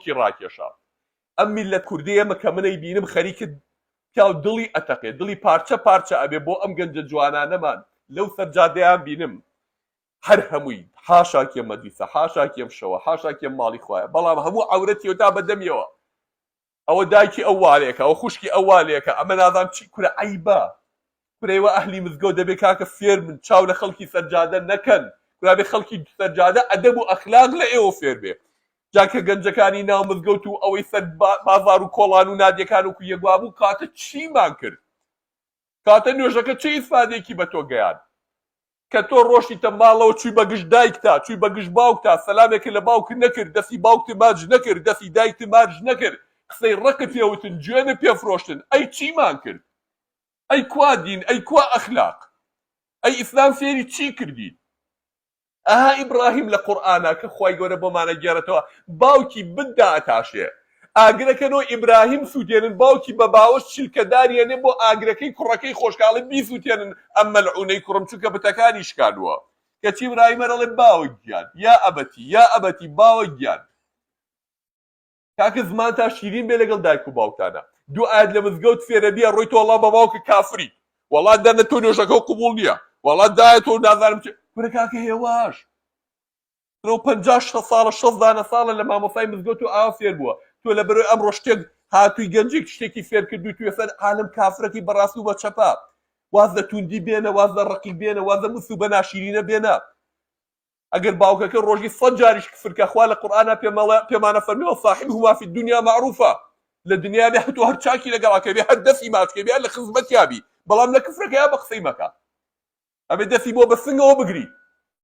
باوکی ڕاکێشا ئەم میلەت کوردی ئێمە کە منەی بینم خەریکت پیاو دڵی ئەتەقێ دڵی پارچە پارچە ئەبێ بۆ ئەم گەنجە جوانانەمان لەو سەرجادەیان بینم هەر هەمووی حاشا کێم مەدرسە حاشا کێم شەوە حاشا کێم ماڵی خوایە بەڵام هەموو عەورەتی وتا بەدەمیەوە ئەوە دایکی ئەووالێکە ئەوە خوشکی ئەووالێکە ئەمە نازانم چی کورە عەیبە کورەوە ئەهلی مزگەوت دەبێت کاکە فێر من چاو لە خەڵکی سەرجادە نەکەن کورابێ خەڵکی سەرجادە ئەدەب و ئەخلاق لە ئێوە فێر بێ جاکە گەنجەکانی ناو مزگەوت و ئەوەی سەر بازار و کۆڵان و نادیەکان و کویەگوا بوو کاتە چیمان کرد کاتە نوێژەکە چه ئیسفادەیەکی بە تۆ گەیان کە تۆ ڕۆشتیتە ماڵەوە چووی بەگشت دایکتا چووی بەگشت باوکتا سەلامێکە لە باوکت نەکرد دەستی باوکت ماچ نەکرد دەستی دایکت ماچ نەکرد قسەی ڕەکت پێوتن گوێنە پێفرۆشتن ئەی چیمان کرد ئەی کوا دین ئەی کوا ئەخلاق ئەی ئیسلام فێری چی کردین ئەها ئیبراهیم لە قورئانە کە خوای گەورە بۆمانە گێڕێتەوە باوکی بندا ئەتاشێ ئاگرەکەنەوە ئیبراهیم سووتێنن باوکی بە باوەش چیلکەداریێنێ بۆ ئاگرەکەی کوڕەکەی خۆشکاڵی بیسووتێنن ئەم مەلعونەی کوڕم چونکە بتەکانی شکاندووە کەچی ئیبراهیمە دەڵێ باوک گیان یا ئەبەتی باوک گیان کاکە زمان تا شیرین بێ لەگەڵ دایک و باوکتانە دوو ئاەت لە مزگەوت فێرە بیە ڕۆیتەوە وەڵا بە باوکە کافری وەڵا دەنە تۆ نوێژەکە قبوڵ نییە وەڵا دایە تۆ نازانم چ کورە کاکە هێواش 50 ساڵە 60 ساڵە لە مامۆسای مزگەوت و ئاوا فێر بووە تۆ لە بەرەوەی ئەمڕۆ شتێک هاتووی گەنجێک شتێکی فێر کردووی توێ سەر عالم کافرەتی بەڕاست و بە چەپا واز لە توندی بێنە واز لە ڕقی بێنە واز لە موس و بە ناشیرینە بێنە ئەگەر باوکەکە ڕۆژی 100 جاریش کفرکە خوا لە قورئانە پێمانە فەرمیوە صاحبهما فی الدنیا معروفە لە دنیا بێ هەتوو هەر چاکی لەگەڵاکە بێ هەر دەستی ماچکە بێ لە خزمەتیابی بەڵام لە کفرەکە یا بە قسەی مەکە ئەبێ دەستی بۆ بە سنگەوە بگری